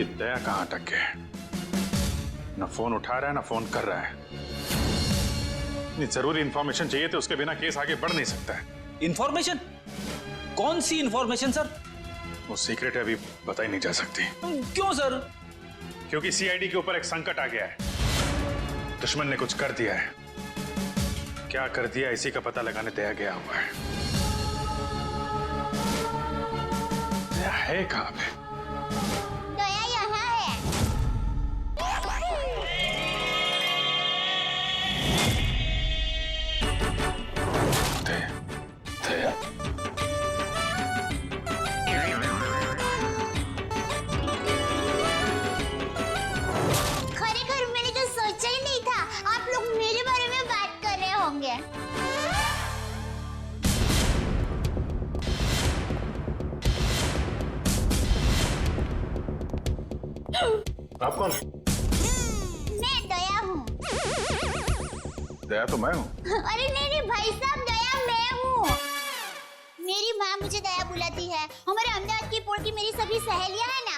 कि दया कहां अटक गया है। ना फोन उठा रहा है ना फोन कर रहा है। इतनी जरूरी इंफॉर्मेशन चाहिए तो उसके बिना केस आगे बढ़ नहीं सकता है। इंफॉर्मेशन? कौन सी इंफॉर्मेशन सर? वो सीक्रेट है, अभी बताई नहीं जा सकती। क्यों सर? क्योंकि सीआईडी के ऊपर एक संकट आ गया है। दुश्मन ने कुछ कर दिया है। क्या कर दिया इसी का पता लगाने दया गया हुआ है। दया है कहां पे? दया यहाँ है। दया, दया। खरेखर मैंने तो सोचा ही नहीं था आप लोग मेरे बारे में बात कर रहे होंगे। आप कौन? मैं दया हूँ। दया तो मैं हूँ। अरे नहीं भाई साहब, दया मैं हूँ। मेरी माँ मुझे दया बुलाती है। हमारे अहमदाबाद की पोर्ट मेरी सभी सहेलियां हैं ना,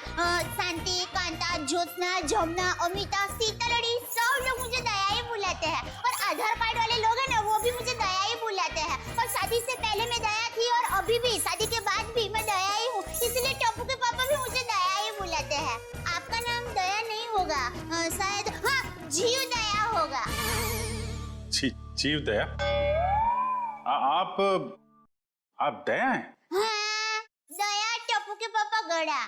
शांति, कांता, ज्योत्सना, जमुना, अमिता, सीतालड़ी, सब लोग मुझे दया ही बुलाते हैं। और आधार कार्ड वाले लोग हैं ना, वो भी मुझे दया ही बुलाते हैं। और शादी से पहले मैं दया थी और अभी भी, शादी के बाद भी मैं दया ही हूँ। इसलिए टप्पू के पापा भी मुझे दया ही बुलाते हैं। आपका नाम दया नहीं होगा, शायद हाँ जीव दया होगा। जीव दया? आप दया हैं? हाँ, दया टप्पू के पापा गड़ा।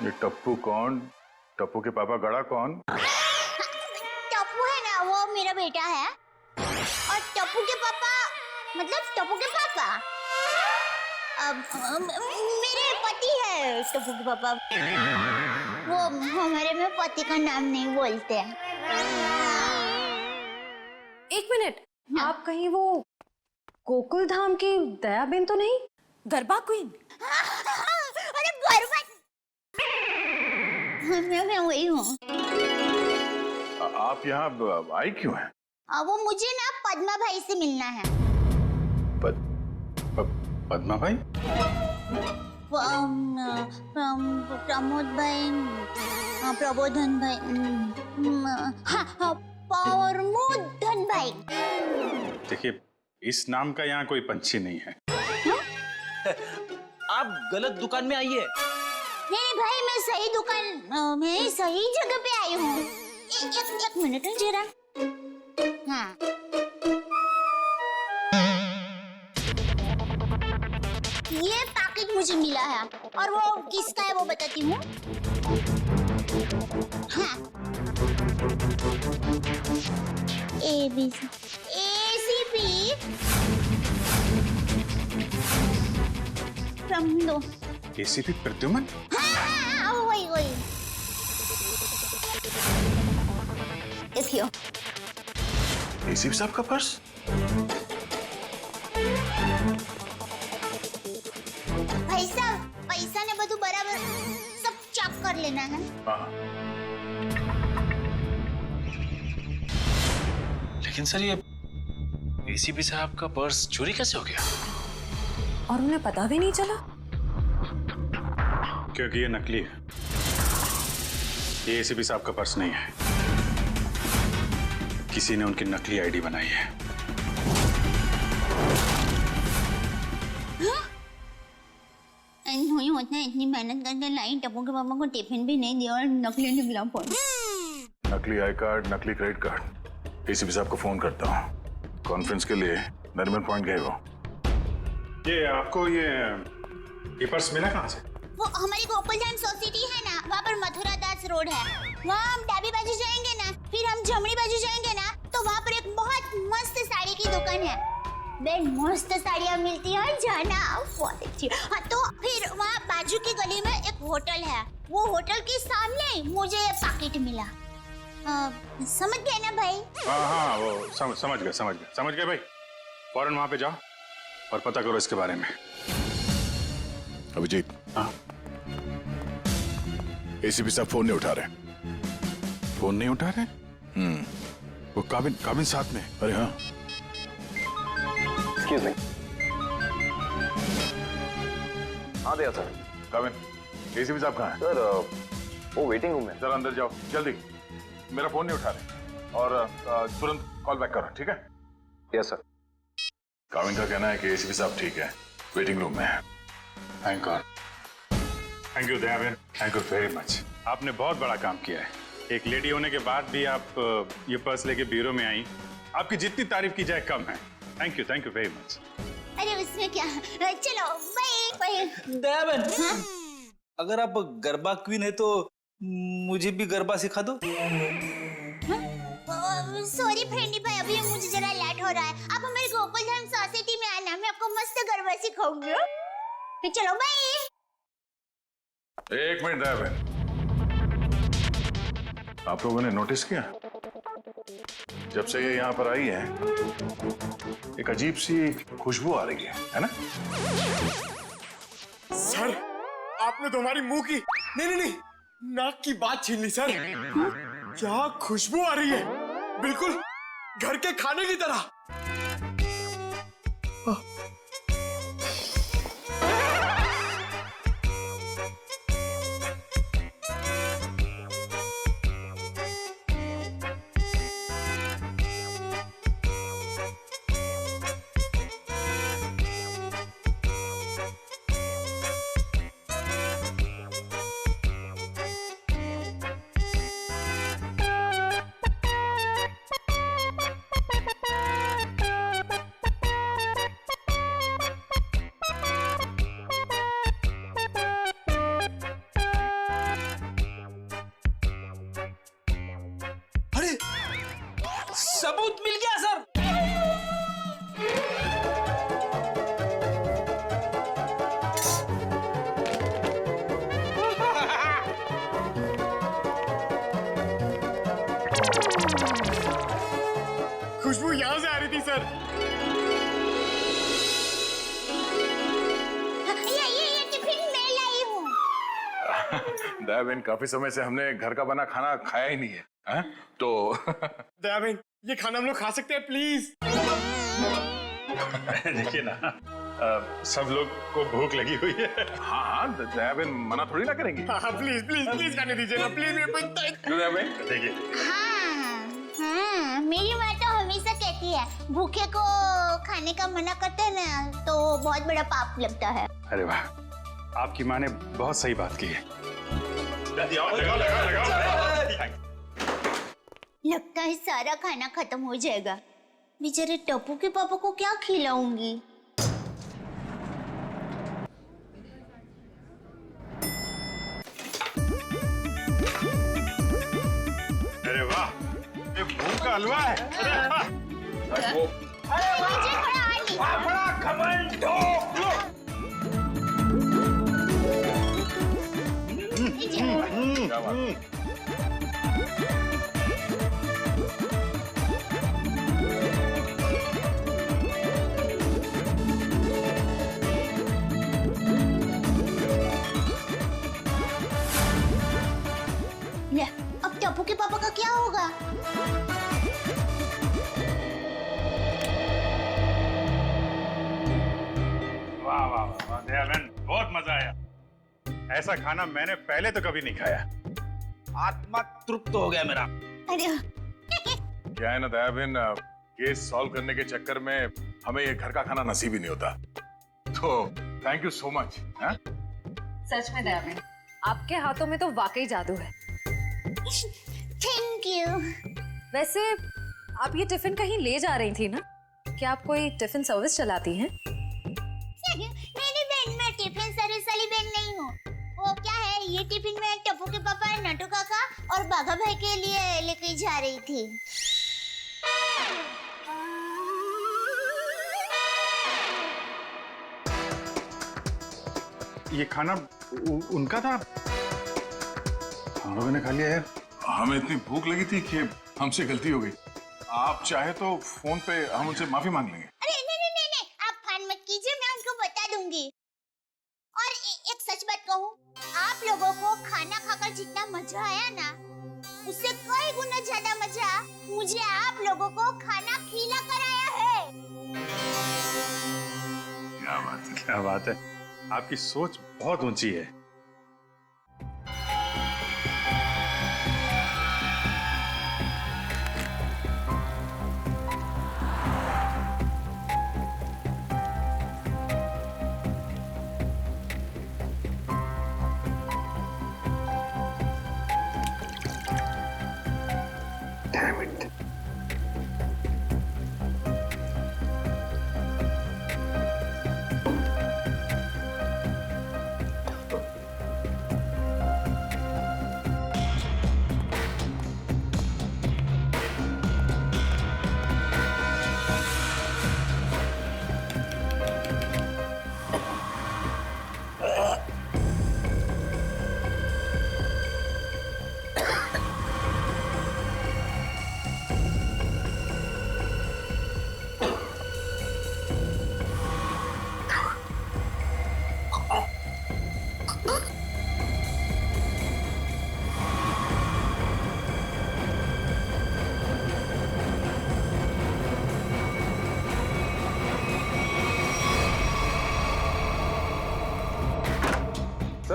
ये टप्पू कौन? टप्पू के पापा गड़ा कौन? टप्पू है ना, वो मेरा बेटा है। और टप्पू के पापा मतलब टप्पू के पापा मेरे पति है। टप्पू के पापा वो हमारे में पति का नाम नहीं बोलते। एक मिनट, आप कहीं वो गोकुल धाम की दयाबेन तो नहीं? गरबा क्वीन? अरे गरबा, मैं वही हूँ। आप यहाँ आई क्यों हैं? वो मुझे ना पद्मा भाई से मिलना है। पद्मा भाई? प्रमोद भाई, प्रबोधन भाई, हाँ प्रमोदन भाई। देखिए, इस नाम का यहाँ कोई पंछी नहीं है। आप गलत दुकान में आई है। नहीं भाई, मैं सही दुकान, मैं सही जगह पे आई हूँ। एक मिनट जरा। हाँ, ये पैकेट मुझे मिला है और वो किसका है वो बताती हूँ। हाँ, ACP प्रमोद। ACP प्रद्युमन? हाँ, वही। देखियो। ACP साहब का पर्स? भाई साहब, पैसा ने બધું बराबर सब चेक कर लेना है। हाँ। लेकिन सर, ये ACP साहब का पर्स चोरी कैसे हो गया? और उन्हें पता भी नहीं चला? क्योंकि ये नकली है। ये ACP साहब का पर्स नहीं है। किसी ने उनकी नकली आईडी बनाई है। नहीं होता है, इतनी मेहनत करके लाई, टप्पू के पापा को टिफिन भी नहीं दिया और नकली निकला फोन। नकली आई कार्ड, नकली क्रेडिट कार्ड। ACP साहब को फोन करता हूँ। कॉन्फ्रेंस के लिए नरीमन पॉइंट गए वो। ये आपको ये पर्स मिला कहाँ से? वो हमारी गोकुल धाम सोसाइटी है ना, वहाँ पर मथुरा दास रोड है। वहाँ हम डाबी बाजू जाएंगे ना, फिर हम जमनी बाजू जाएंगे ना, तो वहाँ पर एक बहुत मस्त साड़ी की दुकान है। बेन मस्त साड़ियाँ मिलती है, जाना बहुत अच्छी। हाँ, तो फिर वहाँ बाजू की गली में एक होटल है। वो होटल के सामने मुझे पैकेट मिला। समझ गए ना भाई? हाँ, वो समझ गए भाई। फौरन वहाँ पे जाओ और पता करो इसके बारे में। अभिजीत। हाँ? ACP साहब फोन नहीं उठा रहे। फोन नहीं उठा रहे? वो काबिन साथ में। अरे हाँ। Excuse me. हाँ दया सर। काबिन। एसीपी साहब कहाँ हैं? सर वो वेटिंग रूम में। जरा अंदर जाओ जल्दी, मेरा फोन नहीं उठा रहे और तुरंत कॉल बैक करो, ठीक है? Yes sir. काविन का कहना है कि एसीपी साहब ठीक है, वेटिंग रूम में है। Thank God. Thank you Dayaben, thank you very much. आपने बहुत बड़ा काम किया है। एक लेडी होने के बाद भी आप ये पर्स लेके ब्यूरो में आई। आपकी जितनी तारीफ की जाए कम है। Thank you very much. अरे उसमें क्या, चलो बाय। दयाबेन, अगर आप गरबा क्वीन है तो मुझे भी गरबा सिखा दो। सॉरी फ्रेंडी भाई, अभी मुझे जरा लेट हो रहा है। आप हमारे गोकुलधाम सोसाइटी में आना, मैं आपको मस्त गरबा सिखाऊंगी। तो चलो बाय। एक मिनट दयाबेन, आप लोगों ने नोटिस किया जब से ये यहाँ पर आई है एक अजीब सी खुशबू आ रही है ना? सर आपने तो हमारी मुंह की नहीं नाक की बात छीन ली सर। क्या खुशबू आ रही है, बिल्कुल घर के खाने की तरह। सबूत मिल गया सर। खुशबू यहाँ से आ रही थी सर। ये टिफिन मैं लाई हूँ। दयाबेन, काफी समय से हमने घर का बना खाना खाया ही नहीं है, हैं? तो दयाबेन ये खाना हम लोग खा सकते हैं प्लीज? देखिए ना, सब लोग को भूख लगी हुई है। हाँ, दयाबेन मना थोड़ी ना करेंगी। हाँ प्लीज खाने दीजिए ना प्लीज। दयाबेन देखिए, हाँ, मेरी माँ तो हमेशा कहती है भूखे को खाने का मना करते हैं ना तो बहुत बड़ा पाप लगता है। अरे वाह, आपकी माँ ने बहुत सही बात की है। लगता है सारा खाना खत्म हो जाएगा। बेचारे टप्पू के पापा को क्या खिलाऊंगी? अरे वाह, ये भूख का हलवा है। मुझे थोड़ा और बड़ा घमंड क्या बात है? ले, अब टप्पू के पापा का क्या होगा? वाह वाह वाह दयाबेन, बहुत मजा आया। ऐसा खाना मैंने पहले तो कभी नहीं खाया। आत्मा तृप्त हो गया मेरा। अरे क्या है ना दयाबेन, केस सॉल्व करने के चक्कर में हमें ये घर का खाना नसीब ही नहीं होता। तो थैंक यू सो मच। सच में दयाबेन, आपके हाथों में तो वाकई जादू है। Thank you. वैसे आप ये टिफिन कहीं ले जा रही थी ना? क्या आप कोई टिफिन सर्विस चलाती हैं? मेरी बहन, मैं टिफिन सर्विस वाली बहन नहीं हूँ। वो क्या है, ये टिफिन मैं टप्पू के पापा, नटू काका और बाघा भाई के लिए लेके जा रही थी। ये खाना उनका था? हम लोगों ने खा लिया यार। हमें इतनी भूख लगी थी कि हमसे गलती हो गई। आप चाहे तो फोन पे हम उनसे माफी मांग लेंगे। अरे नहीं, आप फान मत कीजिए, मैं उनको बता दूंगी। और एक सच बात कहूँ, आप लोगों को खाना खाकर जितना मजा आया ना, उससे कई गुना ज्यादा मजा मुझे आप लोगों को खाना खिला कर आया है। क्या बात है, क्या बात है। आपकी सोच बहुत ऊंची है।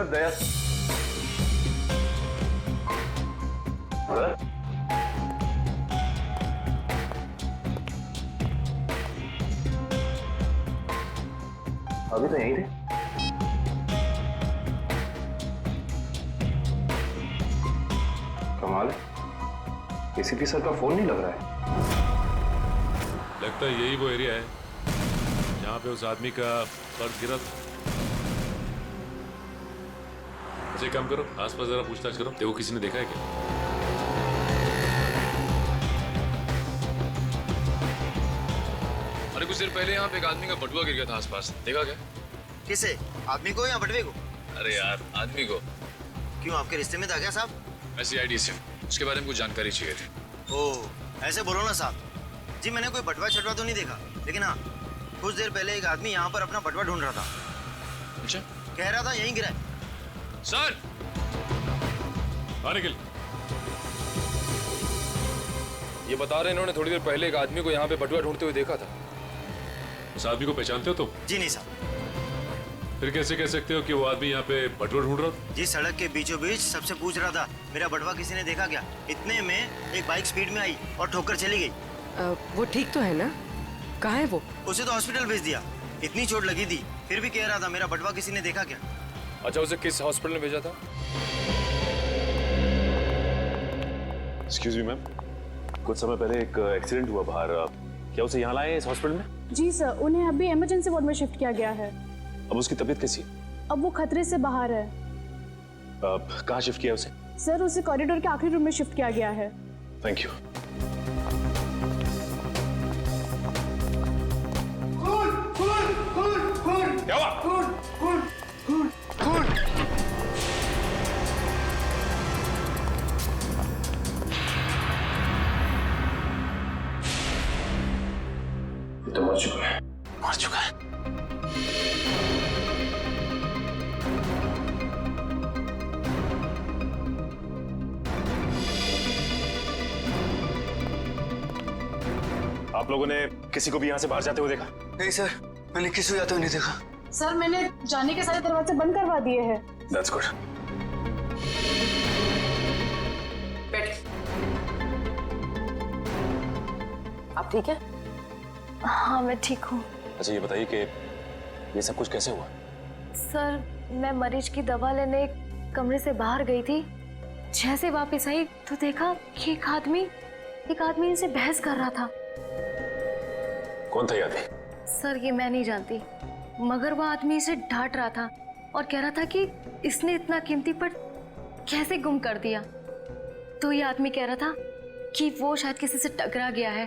सर दया सर अभी तो यहीं थे। कमाल है, एसीपी सर का फोन नहीं लग रहा है। लगता है यही वो एरिया है जहाँ पे उस आदमी का पर्स गिरा था। अच्छा एक काम करो, आसपास जरा पूछताछ करो, देखो किसी ने देखा है क्या। अरे कुछ देर पहले यहाँ पे एक आदमी का बटुआ गिर गया था आसपास, देखा क्या? किसे? आदमी को या बटवे को? अरे यार आदमी को। क्यों, आपके रिश्ते में था क्या साहब? मैं CID से, उसके बारे में कुछ जानकारी चाहिए थी। ओह, ऐसे बोलो ना साहब। जी मैंने कोई बटवा छटवा तो नहीं देखा, लेकिन हाँ कुछ देर पहले एक आदमी यहाँ पर अपना बटवा ढूंढ रहा था। अच्छा, कह रहा था यहीं गिरा है। सर आने के लिए ये बता रहे इन्होंने थोड़ी देर पहले एक आदमी को यहाँ पे बटुआ ढूंढते हुए देखा था। उस आदमी को पहचानते हो तुम? जी नहीं साहब। फिर कैसे कह सकते हो कि वो आदमी यहाँ पे बटुआ ढूंढ रहा था? जी सड़क के बीचों बीच सबसे पूछ रहा था मेरा बटवा किसी ने देखा क्या। इतने में एक बाइक स्पीड में आई और ठोकर चली गई। वो ठीक तो है ना? कहाँ है वो? उसे तो हॉस्पिटल भेज दिया, इतनी चोट लगी थी, फिर भी कह रहा था मेरा बटवा किसी ने देखा क्या। अच्छा, उसे किस हॉस्पिटल में भेजा था? एक्सक्यूज मी मैम, कुछ समय पहले एक एक्सीडेंट हुआ बाहर, क्या उसे यहाँ लाए इस हॉस्पिटल में? जी सर, उन्हें अभी इमरजेंसी वार्ड में शिफ्ट किया गया है। अब उसकी तबीयत कैसी है? अब वो खतरे से बाहर है। कहाँ शिफ्ट किया उसे? सर उसे कॉरिडोर के आखिरी रूम में शिफ्ट किया गया है। Thank you. क्या हुआ? ये तो मर चुका है। मर चुका है। आप लोगों ने किसी को भी यहाँ से बाहर जाते हुए देखा? नहीं सर, मैंने किसी को जाते हुए नहीं देखा। सर मैंने जाने के सारे दरवाजे बंद करवा दिए हैं। That's good. आप ठीक है? हाँ मैं ठीक हूँ। अच्छा ये बताइए कि ये सब कुछ कैसे हुआ? सर मैं मरीज की दवा लेने कमरे से बाहर गई थी, जैसे वापस आई तो देखा कि एक आदमी इनसे बहस कर रहा था। कौन था ये आदमी? सर ये मैं नहीं जानती, मगर वो आदमी इसे डांट रहा था और कह रहा था कि इसने इतना कीमती पर्स कैसे गुम कर दिया। तो ये आदमी कह रहा था कि वो शायद किसी से टकरा गया है,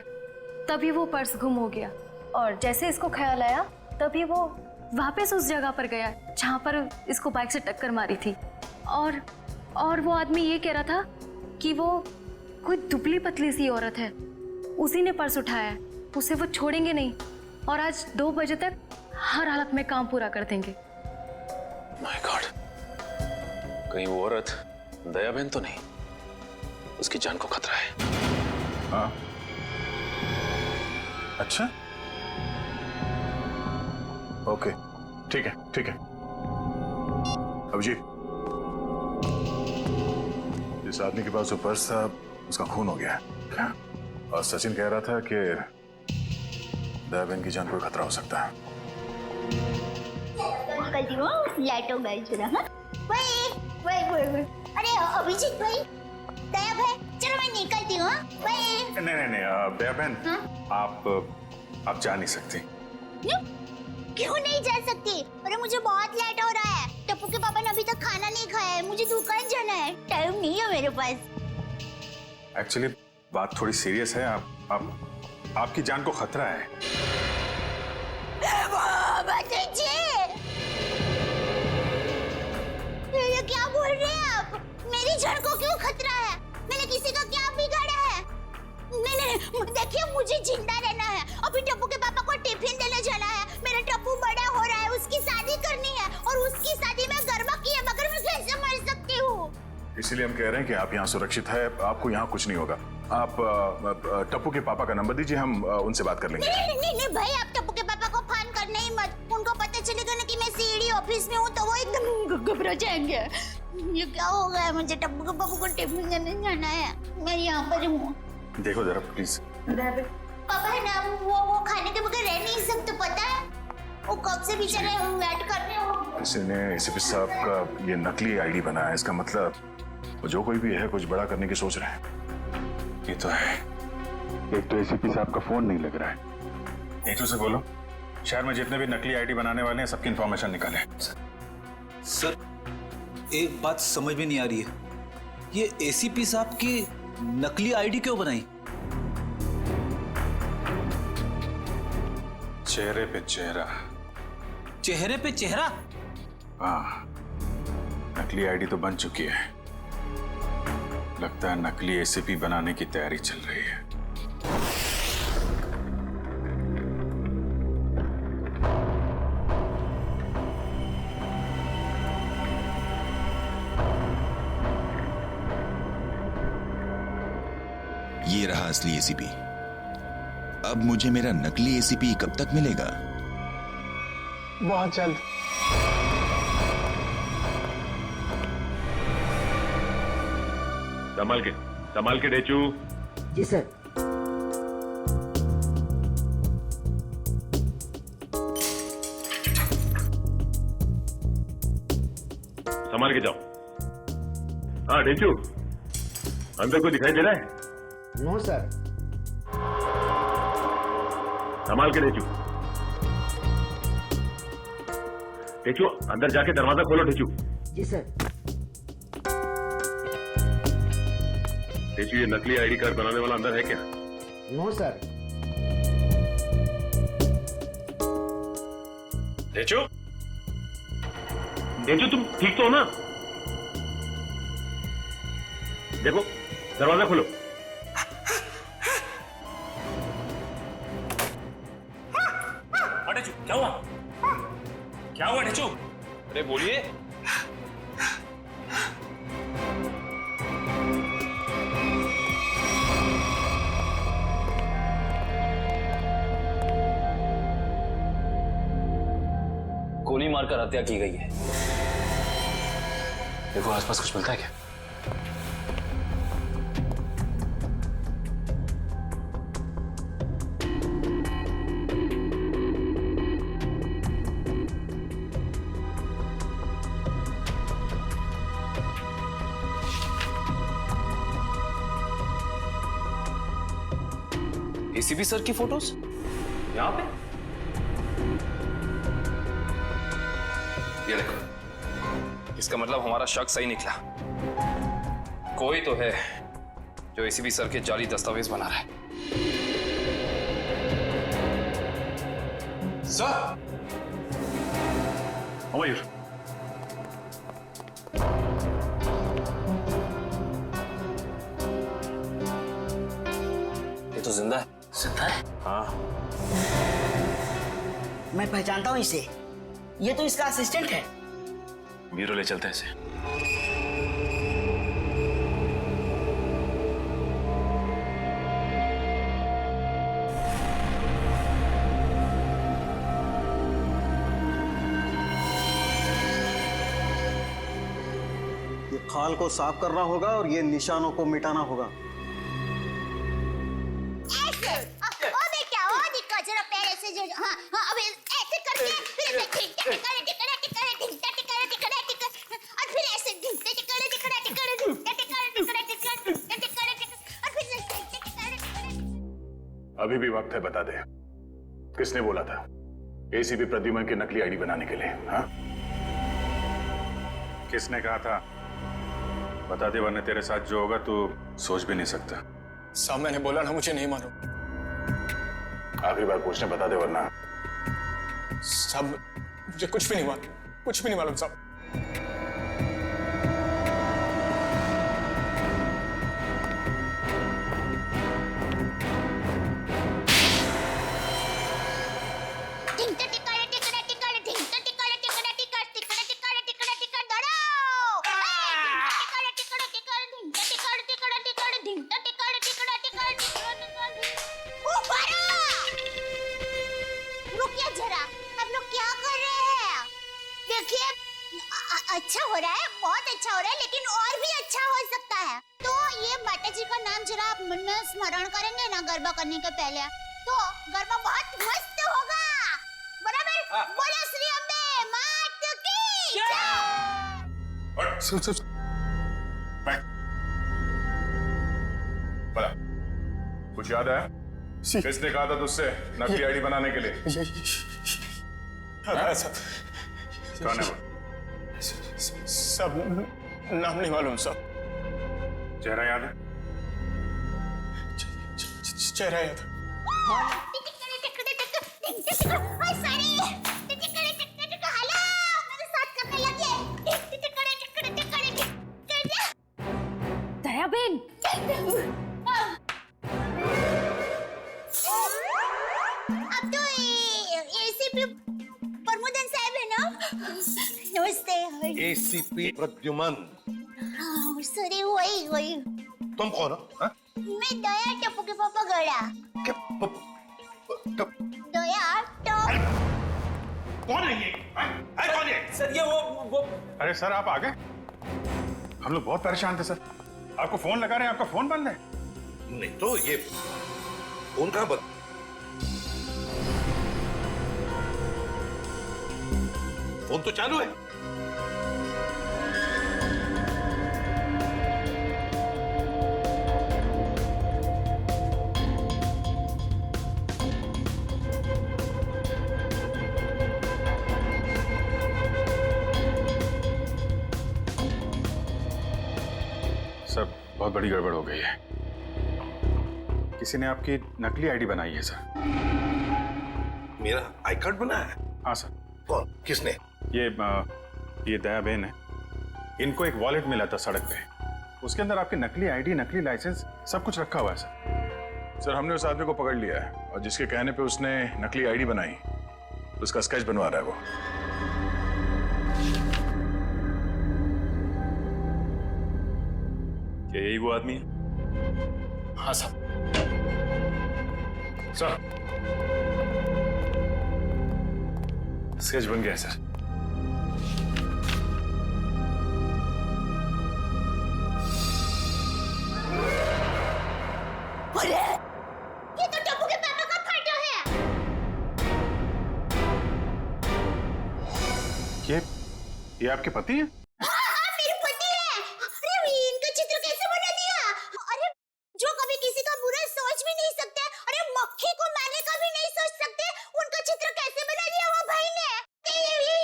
तभी वो पर्स गुम हो गया। और जैसे इसको ख्याल आया तभी वो वापस उस जगह पर गया जहाँ पर इसको बाइक से टक्कर मारी थी। और वो आदमी ये कह रहा था कि वो कोई दुबली पतली सी औरत है, उसी ने पर्स उठाया है, उसे वो छोड़ेंगे नहीं और आज 2 बजे तक हर हालत में काम पूरा कर देंगे। माय गॉड, कहीं वो औरत दया बहन तो नहीं? उसकी जान को खतरा है। हाँ अच्छा, ओके ठीक है ठीक है। अभिजीत, जिस आदमी के पास वो पर्स था उसका खून हो गया है क्या? और सचिन कह रहा था कि दया बहन की जान को खतरा हो सकता है। निकलती हूँ, लाइटों गई जरा। हाँ वही। अरे अभिजीत भाई, दया भाई, चलो मैं निकलती हूँ। नहीं दया बहन, आप जा नहीं सकती। क्यों नहीं जा सकती? अरे मुझे बहुत लेट हो रहा है, टप्पू के पापा ने अभी तक खाना नहीं खाया है, मुझे दुकान जाना है, टाइम नहीं है मेरे पास। एक्चुअली बात थोड़ी सीरियस है, आपकी जान को खतरा है। ये क्या बोल रहे हैं आप? मेरी जान को क्यों खतरा है? मैंने किसी का क्या बिगाड़ा है? नहीं, देखिए मुझे जिंदा रहना है। अभी टप्पू के पापा को टिफिन देने जाना है। मेरा टप्पू बड़ा हो रहा है, उसकी शादी करनी है और उसकी शादी में गरबा की है, मगर मैं कैसे मर सकती हूँ? इसीलिए हम कह रहे हैं कि आप यहाँ सुरक्षित है, आपको यहाँ कुछ नहीं होगा। आप टप्पू के पापा का नंबर दीजिए, हम उनसे बात कर लेंगे। नहीं भाई, आप टप्पू के पापा को फोन कर करना ही मत। उनको पता चलेगा ना कि मैं सीडी ऑफिस में हूँ तो वो एकदम घबरा जाएंगे। ये क्या हो गया, मुझे टप्पू के पापा को टिफिन देने जाना है, मैं यहाँ पर हूँ। देखो जरा प्लीज। पापा है ना, वो खाने के बगैर रह नहीं सकते, पता है? वो कब से बेचारे वेट कर रहे हो। किसी ने एसीपी साहब का ये नकली आईडी बनाया है, इसका मतलब वो जो कोई भी है कुछ बड़ा करने की सोच रहे हैं। ये तो है, एक तो एसीपी साहब का फोन नहीं लग रहा है। नीतू से बोलो शहर में जितने भी नकली आईडी बनाने वाले हैं सबकी इंफॉर्मेशन निकालें। सर एक बात समझ में नहीं आ रही है, ये एसीपी साहब की नकली आईडी क्यों बनाई? चेहरे पे चेहरा। चेहरे पे चेहरा? हाँ, नकली आईडी तो बन चुकी है, लगता है नकली एसीपी बनाने की तैयारी चल रही है। ये रहा असली एसीपी। अब मुझे मेरा नकली एसीपी कब तक मिलेगा? बहुत जल्द। संभाल के डेचू। जी सर। संभाल के जाओ। हाँ डेचू, अंदर कोई दिखाई दे रहा है? No sir. संभाल के डेचू। डेचू अंदर जाके दरवाजा खोलो डेचू। जी सर। डेचू ये नकली आईडी कार्ड बनाने वाला अंदर है क्या? No sir. डेचू, डेचू तुम ठीक तो हो ना? देखो दरवाजा खोलो। क्या हुआ? क्या हुआ डेचू? अरे बोलिए। गोली मारकर हत्या की गई है। देखो आसपास कुछ मिलता है क्या? एसीपी सर की फोटोज यहां पे? ये देखो, इसका मतलब हमारा शक सही निकला। कोई तो है जो एसीपी सर के जाली दस्तावेज बना रहा है। सर, मयूर, ये तो जिंदा है। जिंदा है? हाँ। मैं पहचानता हूँ इसे, ये तो इसका असिस्टेंट है। ब्यूरो ले चलते हैं इसे। ये खाल को साफ करना होगा और ये निशानों को मिटाना होगा। अभी भी वक्त है, बता दे किसने बोला था एसीपी प्रद्युमन की नकली आईडी बनाने के लिए? हाँ, किसने कहा था? बता दे वरना तेरे साथ जो होगा तू सोच भी नहीं सकता। साहब मैंने बोला ना, मुझे नहीं मालूम। आखिरी बार पूछने, बता दे वरना। साहब मुझे कुछ भी नहीं मालूम, कुछ भी नहीं मालूम साहब। लोग क्या कर रहे हैं? देखिए अच्छा हो रहा है, बहुत अच्छा हो रहा है, लेकिन और भी अच्छा हो सकता है। तो ये माता जी का नाम जरा आप मन में स्मरण करेंगे ना गरबा करने के पहले, तो गरबा बहुत मस्त होगा। बराबर? बोलो श्री अम्बे मात की जय। सुन बैठ। बोला कुछ याद है? किसने कहा था तुझसे नकली आईडी बनाने के लिए? कौन है वो? सब नाम नहीं मालूम सब। चेहरा याद है? चेहरा याद है। दयाबेन, अब तो एसीपी प्रमोदन साहब है ना? नमस्ते। एसीपी प्रद्युमन। सॉरी, वही। तुम कौन हो? हाँ? मैं दया टप्पू के पापा गड़ा। दया टप। कौन है ये? कौन है? सर ये वो अरे सर आप आ गए? हम लोग बहुत परेशान थे सर। आपको फोन लगा रहे हैं, आपका फोन बंद है। नहीं तो ये फोन कहाँ बंद? फोन तो चालू है। सर बहुत बड़ी गड़बड़ हो गई है। किसी ने आपकी नकली आईडी बनाई है सर। मेरा आई कार्ड बना है? हाँ सर। कौन? किसने? ये दया बहन है। इनको एक वॉलेट मिला था सड़क पे, उसके अंदर आपकी नकली आईडी, नकली लाइसेंस सब कुछ रखा हुआ है सर। सर हमने उस आदमी को पकड़ लिया है और जिसके कहने पे उसने नकली आईडी बनाई उसका स्केच बनवा रहा है वो। क्या यही वो आदमी है? हाँ सर। सर स्केच बन गया सर। अरे ये तो टप्पू के पापा का फोटो है। ये आपके पति हैं? हाँ, मेरे पति हैं। अरे इनका चित्र कैसे बना दिया? अरे जो कभी किसी का बुरा सोच भी नहीं सकते, अरे मक्खी को मारने का भी नहीं सोच सकते, उनका चित्र कैसे बना दिया वो भाई ने?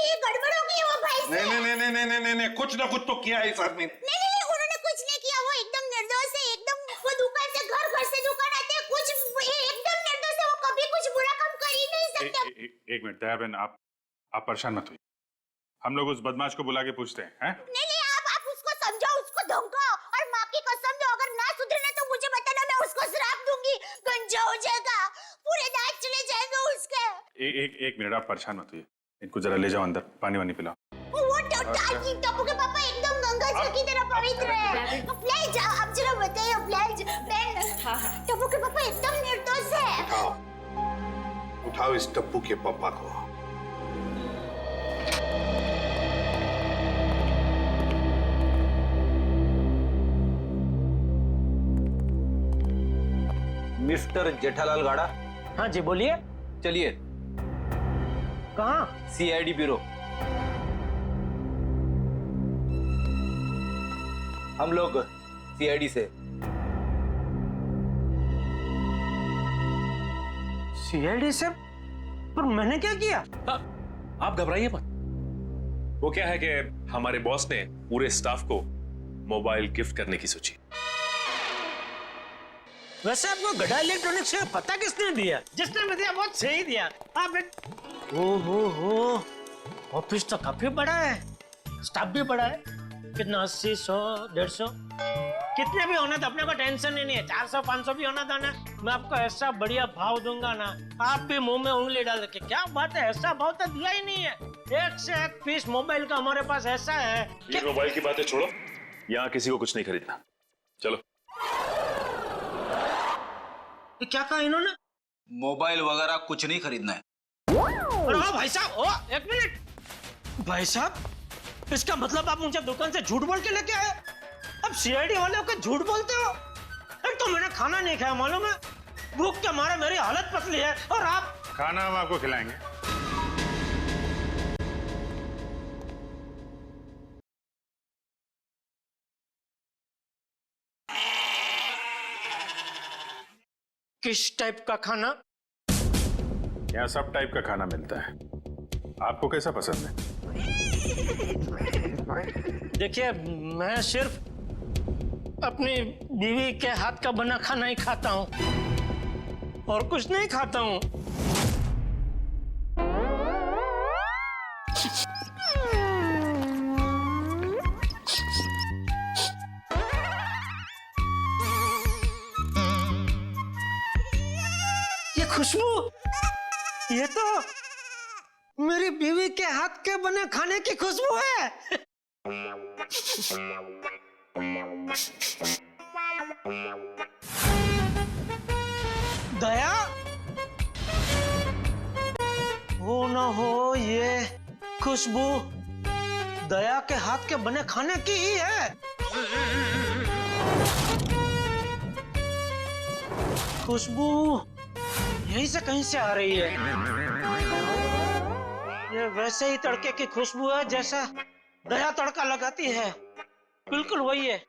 ये गड़बड़ हो गई वो भाई से। नहीं, कुछ ना कुछ तो किया है इस आदमी ने। नहीं, उन्होंने कुछ नहीं किया। वो एकदम निर्दोष है, एकदम। वो दुकान से घर से दुकान आते हैं, कुछ एकदम निर्दोष है। वो कभी कुछ बुरा काम कर ही नहीं सकते। एक मिनट दया बहन, आप परेशान मत होइए। हम लोग उस बदमाश को बुला के पूछते हैं। नहीं, आप उसको समझाओ, उसको धमकाओ और माँ की कसम दो, अगर ना सुधरे तो मुझे बताना, मैं उसको श्राप दूंगी। गंजा हो जाएगा, पूरे दांत चले जाएंगे उसके। एक मिनट आप परेशान मत होइए। इनको जरा ले जाओ अंदर, पानी वानी पिलाओ। वो टप्पू के पापा एकदम गंगा जी की तरह पवित्र है। ले जाओ, आप जरा बताइए बहन। टप्पू के पापा एकदम निर्दोष है। उठाओ इस टप्पू के पापा को। मिस्टर जेठालाल गाड़ा। हाँ जी बोलिए। चलिए। कहाँ? CID bureau. हम लोग सीआईडी से। सीआईडी से? पर मैंने क्या किया? आप घबराइए मत। वो क्या है कि हमारे बॉस ने पूरे स्टाफ को मोबाइल गिफ्ट करने की सोची। वैसे आपको गड़ा इलेक्ट्रॉनिक्स का पता किसने दिया? जिसने भी दिया बहुत सही दिया। आप ओहो, ऑफिस तो काफी बड़ा है, स्टाफ भी बड़ा है। कितना 80, 100, 150 कितने भी होना तो अपने को टेंशन ही नहीं है। 400, 500 भी होना था ना, मैं आपको ऐसा बढ़िया भाव दूंगा ना, आप भी मुंह में उंगली डाल के क्या बात है, ऐसा भाव तो दिया ही नहीं है। एक से एक पीस मोबाइल का हमारे पास ऐसा है। ये मोबाइल की बातें छोड़ो, यहाँ किसी को कुछ नहीं खरीदना। चलो। क्या कहा इन्होंने? मोबाइल वगैरह कुछ नहीं खरीदना है। अरे ओ भाई साहब, ओ एक मिनट भाई साहब, इसका मतलब आप मुझे दुकान से झूठ बोल के लेके आए? अब सीआईडी वाले होकर झूठ बोलते हो? एक तो मैंने खाना नहीं खाया, मालूम है, भूख के मारे मेरी हालत पतली है, और आप? खाना हम आपको खिलाएंगे। किस टाइप का खाना? यहाँ सब टाइप का खाना मिलता है, आपको कैसा पसंद है? देखिए, मैं सिर्फ अपनी बीवी के हाथ का बना खाना ही खाता हूँ, और कुछ नहीं खाता हूँ। ये खुशबू, ये तो मेरी बीवी के हाथ के बने खाने की खुशबू है। दया, हो ना हो ये खुशबू दया के हाथ के बने खाने की ही है। खुशबू यहीं से कहीं से आ रही है। ये वैसे ही तड़के की खुशबू है जैसा दया तड़का लगाती है, बिल्कुल वही है।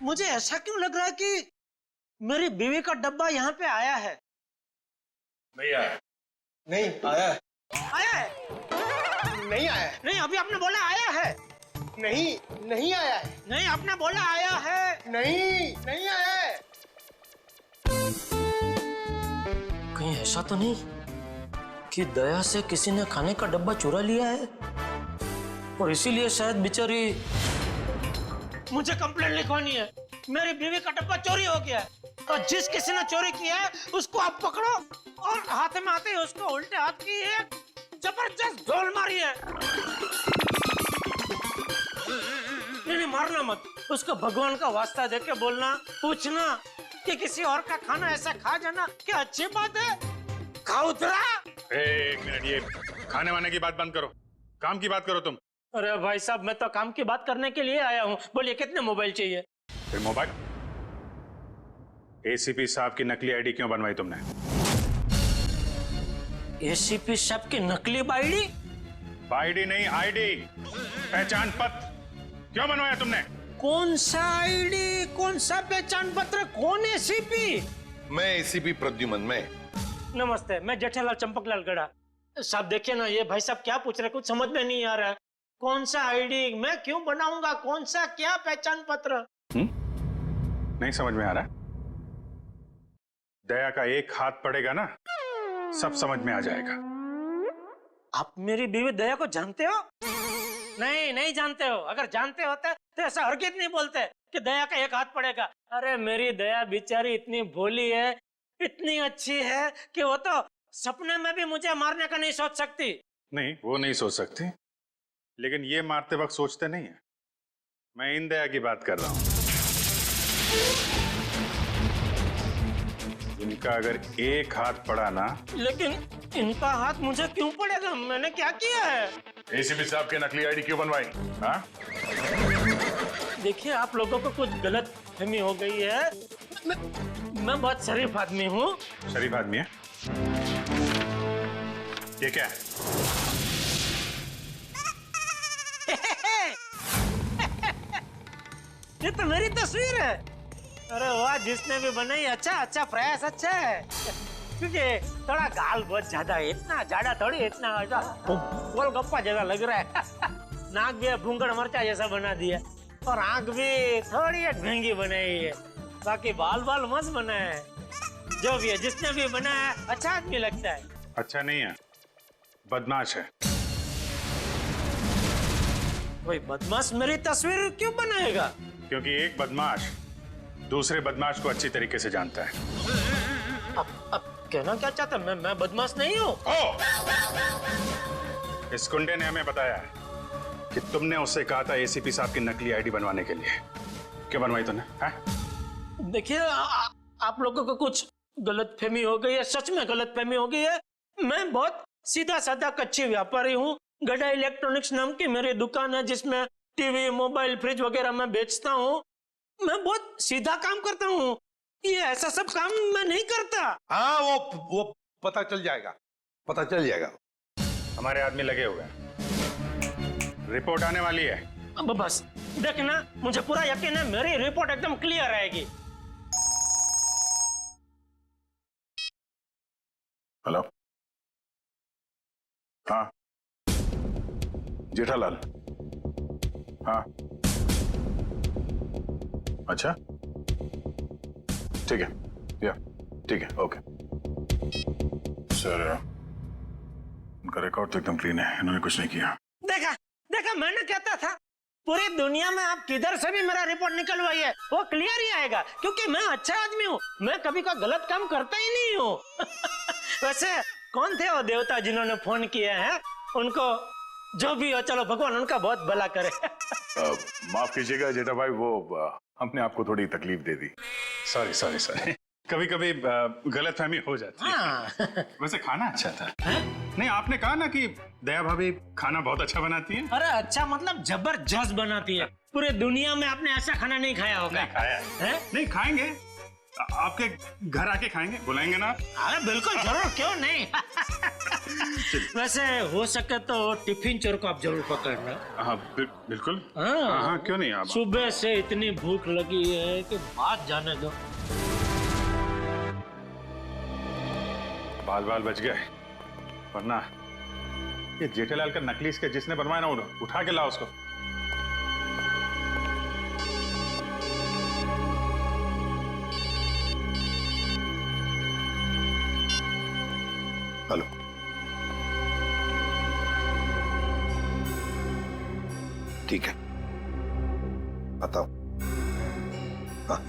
मुझे ऐसा क्यों लग रहा है कि मेरी बीवी का डब्बा यहाँ पे आया है? नहीं आया। नहीं आया है। आया है? नहीं आया है। नहीं, अभी आपने बोला आया है। नहीं, नहीं आया है। नहीं, आपने बोला आया है। नहीं, नहीं आया है। कहीं ऐसा तो नहीं कि दया से किसी ने खाने का डब्बा चुरा लिया है, और इसीलिए शायद बेचारी मुझे कंप्लेंट लिखवानी है। मेरी बीवी का डब्बा चोरी हो गया है, और जिस किसी ने चोरी किया है उसको आप पकड़ो, और हाथ में आते ही उसको उल्टे हाथ की एक जबरदस्त ढोल मारी है। नहीं, मारना मत, उसको भगवान का वास्ता देके बोलना, पूछना कि किसी और का खाना ऐसा खा जाना क्या अच्छी बात है? खाउतरा। एक मिनट, ये खाने वाने की बात बंद करो, काम की बात करो तुम। अरे भाई साहब, मैं तो काम की बात करने के लिए आया हूँ। बोलिए, कितने मोबाइल चाहिए? मोबाइल? एसीपी साहब की नकली आईडी क्यों बनवाई तुमने? एसीपी साहब की नकली आईडी? आईडी नहीं, आईडी, पहचान पत्र क्यों बनवाया तुमने? कौन सा आईडी, कौन सा पहचान पत्र, कौन एसीपी? मैं एसीपी प्रद्युमन। मैं नमस्ते, मैं जेठालाल चंपकलाल गड़ा। साहब देखिए ना, ये भाई साहब क्या पूछ रहे, कुछ समझ में नहीं आ रहा है। कौन सा आईडी मैं क्यों बनाऊंगा, कौन सा क्या पहचान पत्र? नहीं समझ में आ रहा? दया का एक हाथ पड़ेगा ना, सब समझ में आ जाएगा। आप मेरी बीवी दया को जानते हो? नहीं, नहीं जानते हो। अगर जानते होते तो ऐसा हरगिज़ नहीं बोलते कि दया का एक हाथ पड़ेगा। अरे मेरी दया बेचारी इतनी भोली है, इतनी अच्छी है कि वो तो सपने में भी मुझे मारने का नहीं सोच सकती। नहीं, वो नहीं सोच सकती, लेकिन ये मारते वक्त सोचते नहीं है। मैं इन दया की बात कर रहा हूं। इनका अगर एक हाथ पड़ा ना। लेकिन इनका हाथ मुझे क्यों पड़ेगा? मैंने क्या किया है? एसीपी साहब के नकली आईडी क्यों बनवाई? हाँ? देखिए, आप लोगों को कुछ गलत फहमी हो गई है। मैं बहुत शरीफ आदमी हूँ। शरीफ आदमी है? ये क्या है? ये तो मेरी तस्वीर है। अरे वाह, जिसने भी बनाई अच्छा, अच्छा प्रयास अच्छा है। क्योंकि थोड़ा गाल बहुत ज्यादा है, इतना ज्यादा थोड़ी, इतना गोलगप्पा जैसा लग रहा है। नाक भी भूंगड़ मरचा जैसा बना दिया, और आंख भी थोड़ी ढंगी बनाई है। बाकी बाल बाल मस्त बना है। जो भी है, जिसने भी बनाया है, अच्छा आदमी लगता है। अच्छा नहीं है, बदमाश है। कोई बदमाश मेरी तस्वीर क्यों बनाएगा? क्योंकि एक बदमाश दूसरे बदमाश को अच्छी तरीके से जानता है। अब कहना क्या चाहता? मैं बदमाश नहीं हूँ। इस गुंडे ने हमें बताया है कि तुमने उससे कहा था एसीपी साहब की नकली आईडी बनवाने के लिए। क्यों बनवाई तूने? देखिए आप लोगों को कुछ गलतफहमी हो गई है, सच में गलतफहमी हो गई है। मैं बहुत सीधा साधा कच्ची व्यापारी हूँ। गड़ा इलेक्ट्रॉनिक्स नाम की मेरी दुकान है जिसमें टीवी, मोबाइल, फ्रिज वगैरह मैं बेचता हूँ। मैं बहुत सीधा काम करता हूँ, ये ऐसा सब काम मैं नहीं करता। हाँ वो पता चल जाएगा, पता चल जाएगा। हमारे आदमी लगे हुए हैं, रिपोर्ट आने वाली है। अब बस देखना, मुझे पूरा यकीन है मेरी रिपोर्ट एकदम क्लियर आएगी। हेलो, हाँ जेठालाल, हाँ अच्छा ठीक है, या ठीक है, ओके सर। उनका रिकॉर्ड तो एकदम क्लीन है, इन्होंने कुछ नहीं किया। देखा देखा, मैंने कहता था पूरी दुनिया में आप किधर से भी मेरा रिपोर्ट निकलवाइए वो क्लियर ही आएगा, क्योंकि मैं अच्छा आदमी हूँ, मैं कभी कोई गलत काम करता ही नहीं हूँ। वैसे कौन थे वो देवता जिन्होंने फोन किया है? उनको जो भी हो, चलो भगवान उनका बहुत भला करे। माफ कीजिएगा जेठा भाई, वो हमने आपको थोड़ी तकलीफ दे दी। सॉरी सॉरी सॉरी, कभी कभी गलतफहमी हो जाती है। वैसे खाना अच्छा था। नहीं, आपने कहा ना कि दया भाभी खाना बहुत अच्छा बनाती है। अरे अच्छा मतलब जबरदस्त बनाती है। पूरे दुनिया में आपने ऐसा खाना नहीं खाया होगा। नहीं खाया है? नहीं खाएंगे, आपके घर आके खाएंगे, बुलाएंगे ना? अरे बिल्कुल जरूर, क्यों नहीं। वैसे हो सके तो टिफिन चोर को आप जरूर पकड़ना। हाँ बिल्कुल। हाँ हाँ क्यों नहीं। आप सुबह से इतनी भूख लगी है कि बात जाने दो। बाल बाल बच गए, वरना ये जेठालाल का नकली इसके जिसने बनवाया ना, उठा के लाओ उसको। हेलो, ठीक है, बताओ। हाँ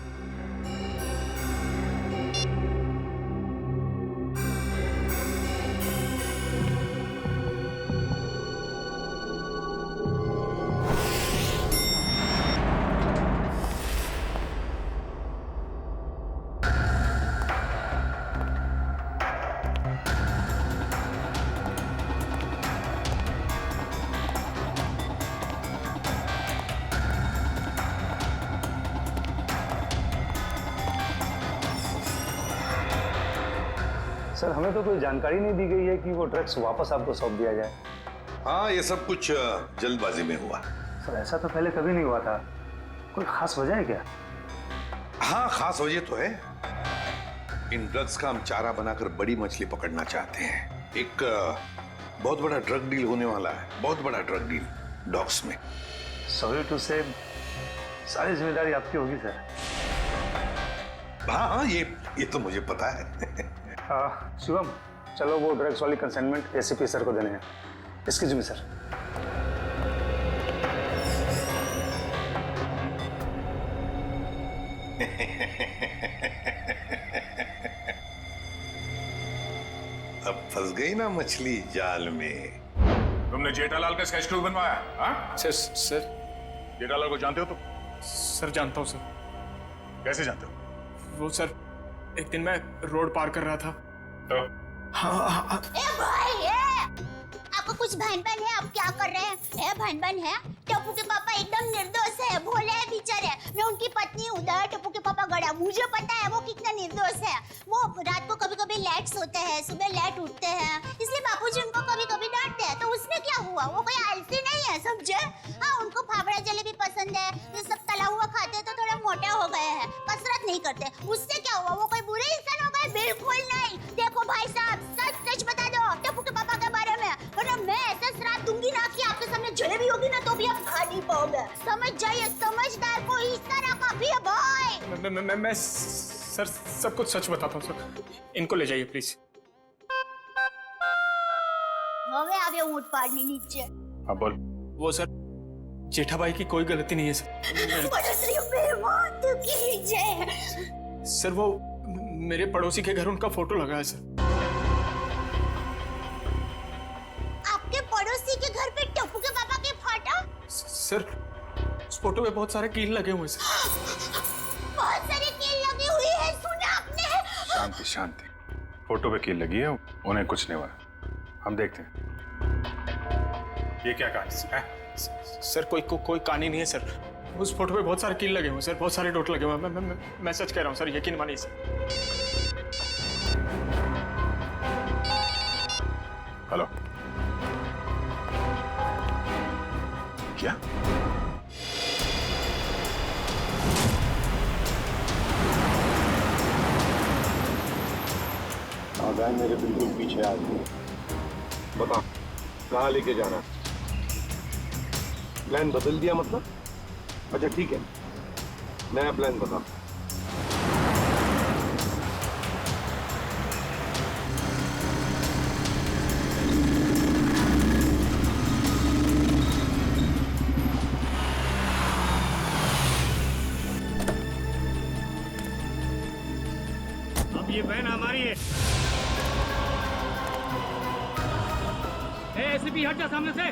सर, हमें तो कोई जानकारी नहीं दी गई है कि वो ड्रग्स वापस आपको सौंप दिया जाए। हाँ, ये सब कुछ जल्दबाजी में हुआ। सर ऐसा तो पहले कभी नहीं हुआ था, कोई खास वजह है क्या? हाँ खास वजह तो है। इन ड्रग्स का हम चारा बनाकर बड़ी मछली पकड़ना चाहते हैं। एक बहुत बड़ा ड्रग डील होने वाला है, बहुत बड़ा ड्रग डील डॉग्स में। सॉरी टू से, सारी जिम्मेदारी आपकी होगी सर। हाँ हाँ, ये तो मुझे पता है। शिवम, चलो वो ड्रग्स वाली कंसाइनमेंट एसीपी सर को देने हैं। Excuse me sir. अब फंस गई ना मछली जाल में। तुमने जेठालाल का स्केच क्यों बनवाया? हाँ सर जेठालाल को जानते हो तुम? सर जानता हूँ सर। कैसे जानते हो? वो सर, एक दिन मैं रोड पार कर रहा था तो हाँ। ए भाई, आपको कुछ भान-भान है? आप क्या कर रहे हैं? भान-भान है? टप्पू के पापा एकदम निर्दोष है, भोले है बेचारे। मैं उनकी पत्नी हूँ, टप्पू के पापा गड़ा। मुझे पता है वो कितना निर्दोष है। वो रात को कभी-कभी लेट सोते हैं, सुबह लेट उठते हैं, इसलिए बापूजी उनको कभी-कभी डांटते हैं। तो उसमें क्या हुआ? वो कोई आलसी नहीं है, समझे? हाँ, उनको फाफड़ा जलेबी पसंद है, ये सब तला हुआ खाते हैं तो थोड़ा मोटा हो गए हैं, कसरत नहीं करते। उससे क्या हुआ? वो कोई बुरे इंसान हो गए? बिल्कुल नहीं। देखो भाई साहब, सच बता दो टप्पू के पापा के बारे में, वरना मैं ऐसा श्राप दूंगी ना कि आपके सामने जलेबी होगी ना तो भी आप खा नहीं पाओगे। समझ जाइए, समझदार को इस तरह का भी है भाई। मैं सर सब कुछ सच बताता हूँ सर। इनको ले जाइए प्लीज। હવે આવ્યો ઊંટ પાડની નીચે। हाँ बोल। वो सर, जेठा भाई की कोई गलती नहीं है सर। पड़ोसी पे मौत की जय। सर वो मेरे पड़ोसी के घर उनका फोटो लगा है सर। आपके पड़ोसी के घर पे टप्पू के पापा के फोटो? सर उस फोटो पे बहुत सारे कील लगे हुए हैं सर। बहुत सारे कील लगे हुए हैं, सुना आपने? शांति शांति, फोटो पे कील लगी है, उन्हें कुछ नहीं हुआ। हम देखते हैं ये क्या कहानी है। सर कोई कहानी नहीं है सर। उस फोटो पे बहुत सारे कील लगे हुए हैं सर, बहुत सारे डॉट लगे हुए हैं। मैं सच कह रहा हूँ सर, यकीन मानिए सर। हेलो, क्या? गाय मेरे बिल्कुल पीछे आ गई। बता कहाँ लेके जाना? प्लान बदल दिया मतलब? अच्छा ठीक है, नया प्लान बता। अब ये बहन हमारी है। एसीपी हट जा सामने से।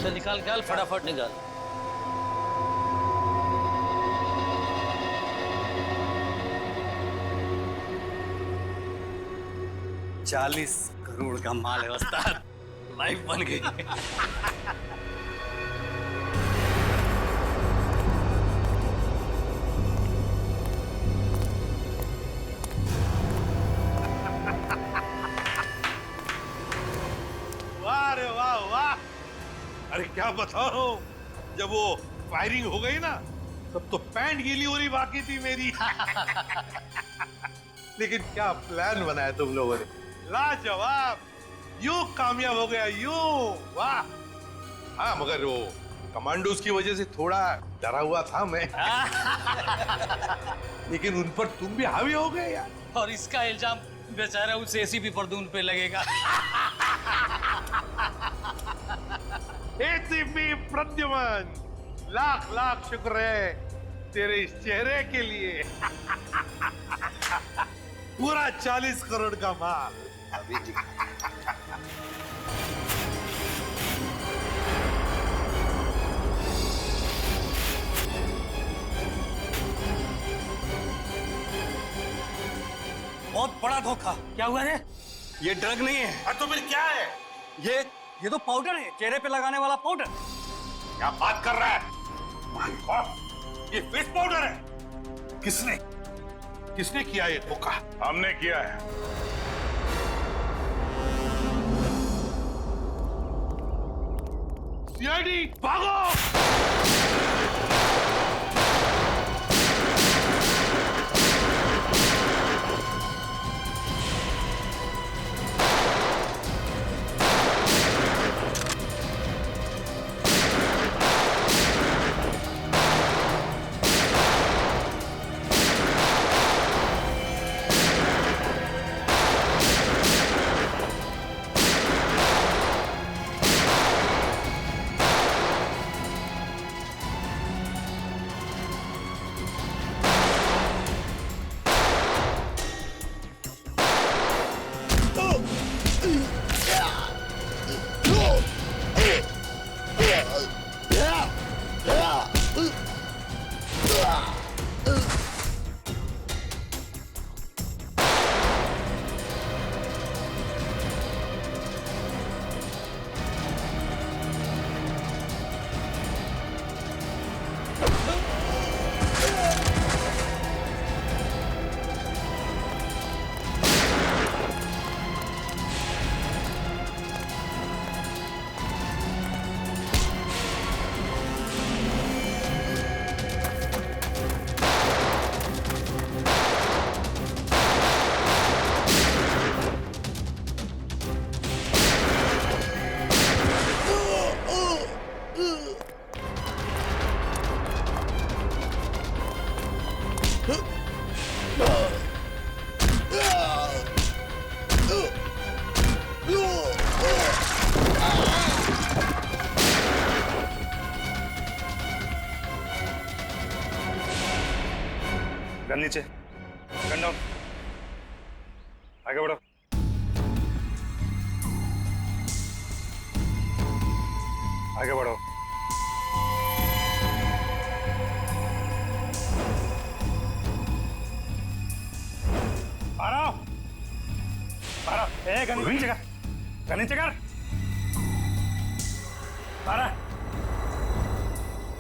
निकाल निकाल फटाफट निकाल। $40 करोड़ का माल है उस्ताद, लाइफ बन गई। वाह रे वाह वाह। अरे क्या बताओ, जब वो फायरिंग हो गई ना तब तो पैंट गीली हो रही बाकी थी मेरी। लेकिन क्या प्लान बनाया तुम लोगों ने, लाजवाब। यूं कामयाब हो गया यूं, वाह। हाँ मगर वो कमांडोज की वजह से थोड़ा डरा हुआ था मैं। लेकिन उन पर तुम भी हावी हो गए यार। और इसका इल्जाम बेचारा उस एसीपी परदून पे लगेगा। एसीपी प्रद्युमन, लाख लाख शुक्र है तेरे इस चेहरे के लिए। पूरा 40 करोड़ का माल। अभी जी बहुत बड़ा धोखा। क्या हुआ रे? ये ड्रग नहीं है। तो फिर क्या है? ये तो पाउडर है, चेहरे पे लगाने वाला पाउडर। क्या बात कर रहा है? माय गॉड, ये फेस पाउडर है। किसने किसने किया ये धोखा? हमने किया है। सीआईडी भागो! गन नीचे, गन डाउन, आगे बढ़ो। आगे बढ़ो। गन नीचे कर, गन नीचे कर।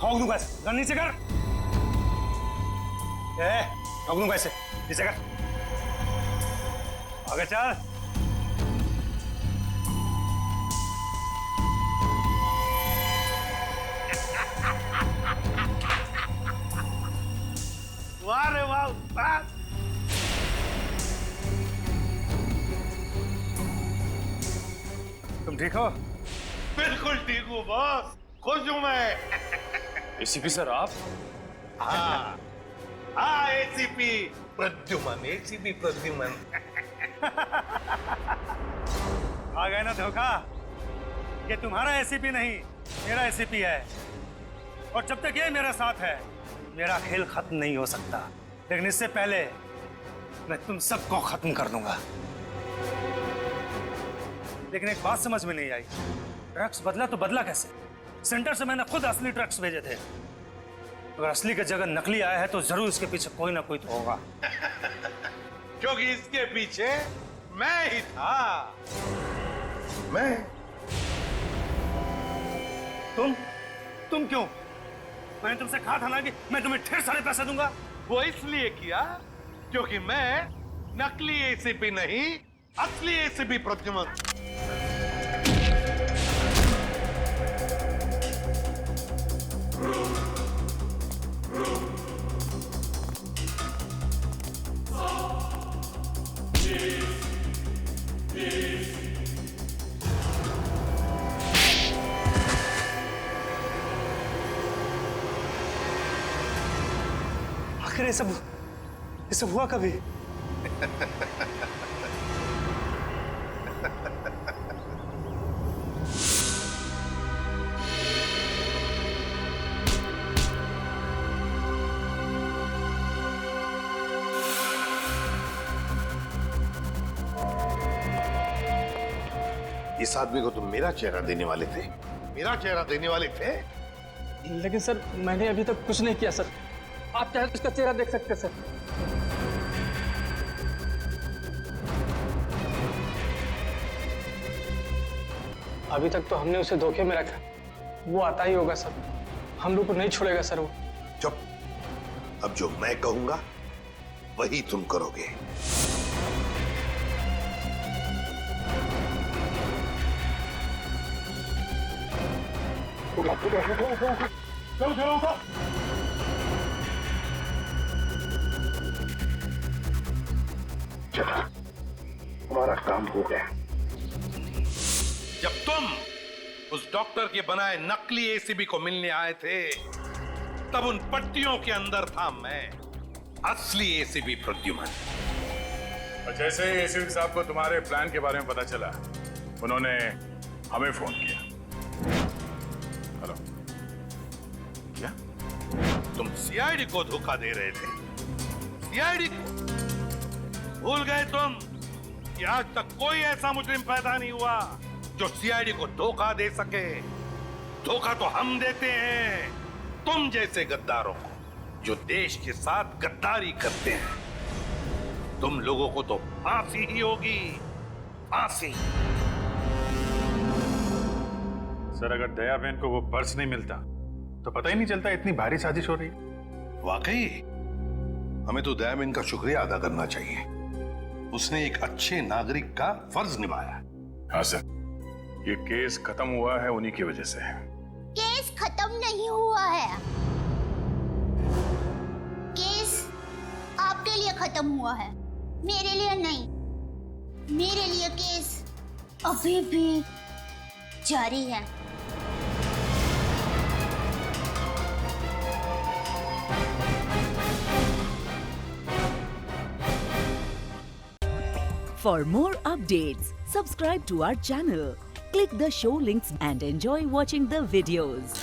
ठोक दूंगा ऐसे, गन नीचे कर। ठोक दूंगा ऐसे, नीचे कर। आगे चल। वाह रे वाह उस्ताद! तुम ठीक हो? बिल्कुल ठीक हूँ बॉस, खुश हूँ मैं। एसीपी सर आप? हाँ हाँ, एसीपी प्रद्युमन, एसीपी प्रद्युमन। आ गए ना धोखा? ये तुम्हारा एसीपी नहीं, मेरा एसीपी है। और जब तक ये मेरे साथ है, मेरा खेल खत्म नहीं हो सकता। लेकिन इससे पहले मैं तुम सबको खत्म कर दूंगा। लेकिन एक बात समझ में नहीं आई, ड्रग्स बदला तो बदला कैसे? सेंटर से मैंने खुद असली ड्रग्स भेजे थे। अगर असली की जगह नकली आया है तो जरूर इसके पीछे कोई ना कोई तो होगा। क्योंकि इसके पीछे मैं ही था। मैं? तुम क्यों? मैंने तुमसे कहा था ना कि मैं तुम्हें ढेर सारे पैसे दूंगा। वो इसलिए किया क्योंकि मैं नकली एसीपी नहीं, असली एसीपी प्रद्युमन। आखिर ये सब हुआ कभी? इस आदमी को तुम मेरा चेहरा देने वाले थे? मेरा चेहरा देने वाले थे? लेकिन सर, मैंने अभी तक कुछ नहीं किया सर। आप चाहे तो इसका चेहरा देख सकते हैं सर। अभी तक तो हमने उसे धोखे में रखा, वो आता ही होगा सर। हम लोग को नहीं छोड़ेगा सर वो। चुप। अब जो मैं कहूंगा वही तुम करोगे। चला, हमारा काम हो गया। जब तुम उस डॉक्टर के बनाए नकली एसीबी को मिलने आए थे, तब उन पट्टियों के अंदर था मैं, असली एसीबी प्रद्युमन। और जैसे ही एसीपी साहब को तुम्हारे प्लान के बारे में पता चला, उन्होंने हमें फोन किया। हेलो, क्या तुम सीआईडी को धोखा दे रहे थे? सीआईडी को भूल गए तुम कि आज तक कोई ऐसा मुजरिम पैदा नहीं हुआ जो सीआईडी को धोखा दे सके। धोखा तो हम देते हैं तुम जैसे गद्दारों को, जो देश के साथ गद्दारी करते हैं। तुम लोगों को तो फांसी ही होगी, फांसी। सर, अगर दया बहन को वो पर्स नहीं मिलता तो पता ही नहीं चलता इतनी भारी साजिश हो रही। वाकई हमें तो दया बहन का शुक्रिया अदा करना चाहिए। उसने एक अच्छे नागरिक का फर्ज निभाया। हाँ सर, ये केस खत्म हुआ है उन्हीं की वजह से। केस खत्म नहीं हुआ है, केस आपके लिए खत्म हुआ है, मेरे लिए नहीं। मेरे लिए केस अभी भी जारी है। For more updates, subscribe to our channel, click the show links and enjoy watching the videos.